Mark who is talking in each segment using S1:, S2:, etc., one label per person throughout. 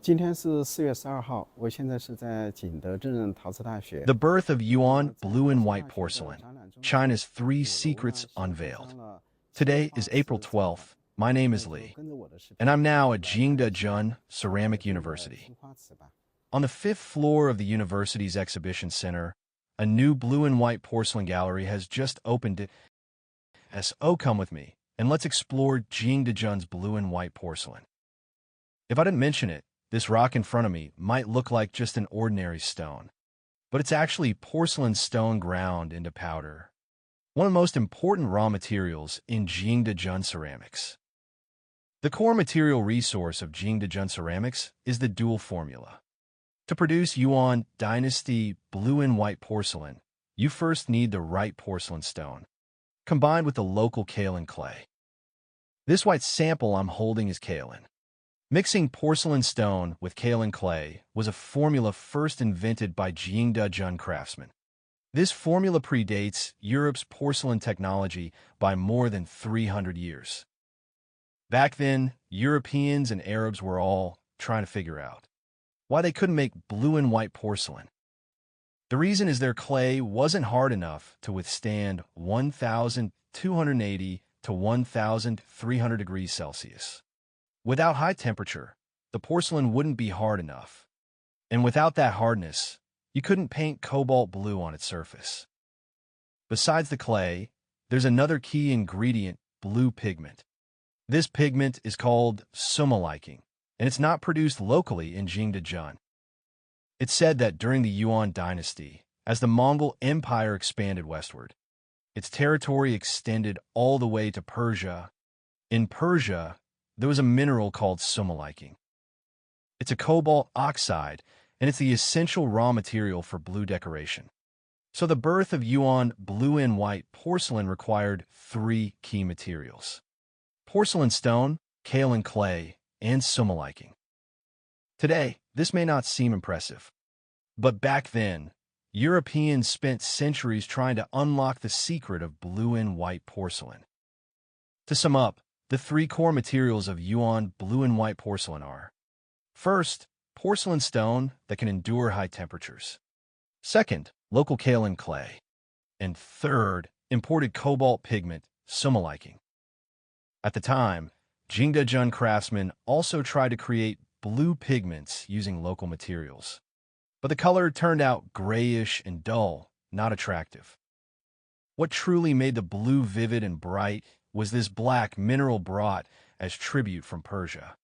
S1: 今天是4月12号，我现在是在景德镇陶瓷大学。
S2: The birth of Yuan blue and white
S1: 在陶瓷大学的
S2: porcelain,
S1: 展览中呢，China's
S2: three
S1: 有楼
S2: secrets
S1: 呢是摆
S2: unveiled.
S1: 上了青
S2: Today
S1: 花
S2: is April
S1: 瓷展板，12th.
S2: My name
S1: 那
S2: is
S1: 就
S2: Lee,
S1: 跟着我的视
S2: and
S1: 频
S2: I'm now
S1: 一
S2: at
S1: 起来看一下
S2: Jingdezhen
S1: 在德
S2: Ceramic
S1: 镇的青
S2: University.
S1: 花瓷吧。
S2: On the fifth floor of the university's exhibition center, a new blue and white porcelain gallery has just opened. So come with me, and let's explore Jingdezhen's blue and white porcelain. If I didn't mention it, this rock in front of me might look like just an ordinary stone, but it's actually porcelain stone ground into powder, one of the most important raw materials in Jingdezhen ceramics. The core material resource of Jingdezhen ceramics is the dual formula. To produce Yuan dynasty blue and white porcelain, you first need the right porcelain stone, combined with the local kaolin clay. This white sample I'm holding is kaolin. Mixing porcelain stone with kaolin clay was a formula first invented by Jingdezhen craftsmen. This formula predates Europe's porcelain technology by more than 300 years. Back then, Europeans and Arabs were all trying to figure out why they couldn't make blue and white porcelain. The reason is their clay wasn't hard enough to withstand 1,280 to 1,300 degrees Celsius. Without high temperature, the porcelain wouldn't be hard enough. And without that hardness, you couldn't paint cobalt blue on its surface. Besides the clay, there's another key ingredient, blue pigment. This pigment is called Sumaliqing, and it's not produced locally in Jingdezhen. It's said that during the Yuan dynasty, as the Mongol Empire expanded westward, its territory extended all the way to Persia. In Persia, there was a mineral called Sumaliqing. It's a cobalt oxide, and it's the essential raw material for blue decoration. So the birth of Yuan blue and white porcelain required three key materials: porcelain stone, kaolin clay, and Sumaliqing. Today, this may not seem impressive, but back then, Europeans spent centuries trying to unlock the secret of blue and white porcelain. To sum up, the three core materials of Yuan blue and white porcelain are: first, porcelain stone that can endure high temperatures; second, local kaolin clay; and third, imported cobalt pigment, Sumaliqing. At the time, Jingdezhen craftsmen also tried to create blue pigments using local materials, but the color turned out grayish and dull, not attractive. What truly made the blue vivid and bright was this black mineral brought as tribute from Persia.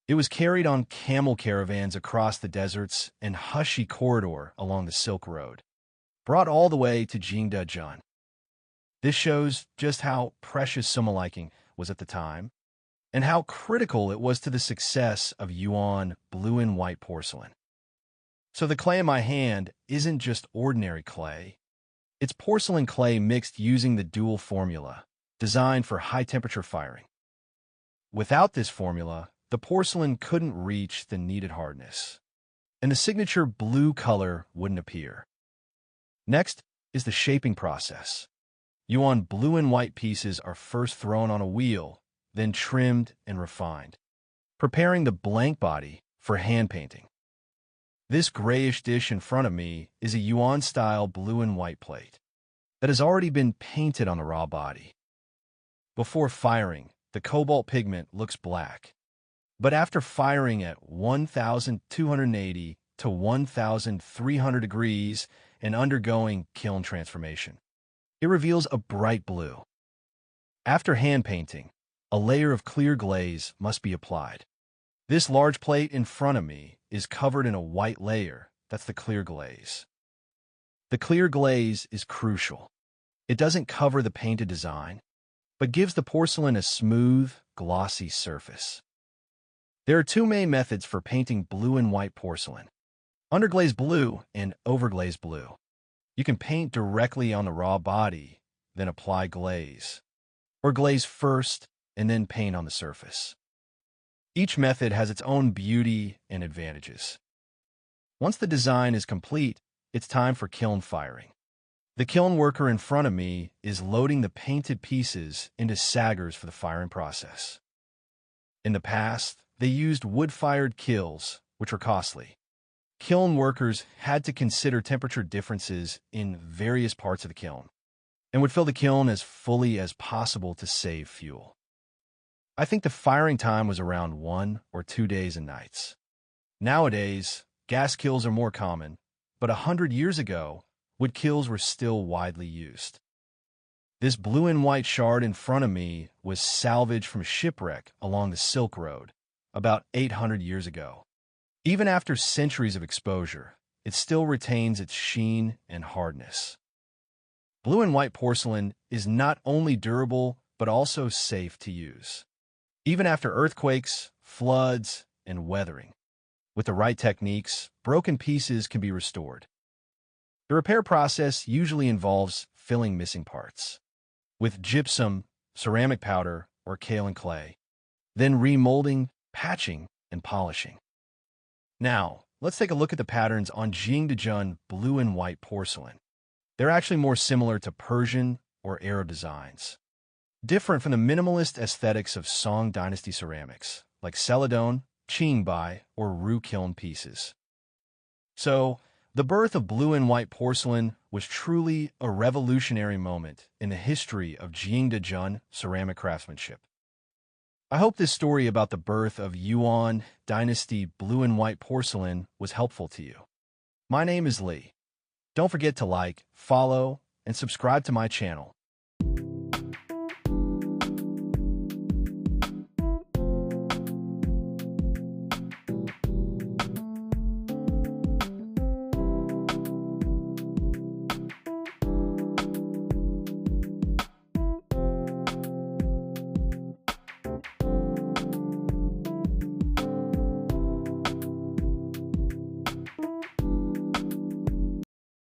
S2: It was carried on camel caravans across the deserts and hushy corridor along the Silk Road, brought all the way to Jingdezhen. This shows just how precious Sumaliqing was at the time, and how critical it was to the success of Yuan blue and white porcelain. So the clay in my hand isn't just ordinary clay. It's porcelain clay mixed using the dual formula, designed for high-temperature firing. Without this formula, the porcelain couldn't reach the needed hardness, and the signature blue color wouldn't appear. Next is the shaping process. Yuan blue and white pieces are first thrown on a wheel, then trimmed and refined, preparing the blank body for hand painting. This grayish dish in front of me is a Yuan-style blue and white plate that has already been painted on the raw body. Before firing, the cobalt pigment looks black, but after firing at 1,280 to 1,300 degrees and undergoing kiln transformation, it reveals a bright blue. After hand painting, a layer of clear glaze must be applied. This large plate in front of me is covered in a white layer that's the clear glaze. The clear glaze is crucial. It doesn't cover the painted design, but gives the porcelain a smooth, glossy surface. There are two main methods for painting blue and white porcelain: underglaze blue and overglaze blue. You can paint directly on the raw body, then apply glaze, or glaze first and then paint on the surface. Each method has its own beauty and advantages. Once the design is complete, it's time for kiln firing. The kiln worker in front of me is loading the painted pieces into saggers for the firing process. In the past, they used wood-fired kilns, which were costly. Kiln workers had to consider temperature differences in various parts of the kiln and would fill the kiln as fully as possible to save fuel. I think the firing time was around 1 or 2 days and nights. Nowadays, gas kilns are more common, but 100 years ago, wood kilns were still widely used. This blue and white shard in front of me was salvaged from a shipwreck along the Silk Road about 800 years ago. Even after centuries of exposure, it still retains its sheen and hardness. Blue and white porcelain is not only durable, but also safe to use. Even after earthquakes, floods, and weathering. With the right techniques, broken pieces can be restored. The repair process usually involves filling missing parts with gypsum, ceramic powder, or kaolin clay, then remolding, patching, and polishing. Now, let's take a look at the patterns on Jingdezhen blue and white porcelain. They're actually more similar to Persian or Arab designs, different from the minimalist aesthetics of Song dynasty ceramics, like Celadon, Qingbai, or Ru kiln pieces. So, the birth of blue and white porcelain was truly a revolutionary moment in the history of Jingdezhen ceramic craftsmanship. I hope this story about the birth of Yuan dynasty blue and white porcelain was helpful to you. My name is Lee. Don't forget to like, follow, and subscribe to my channel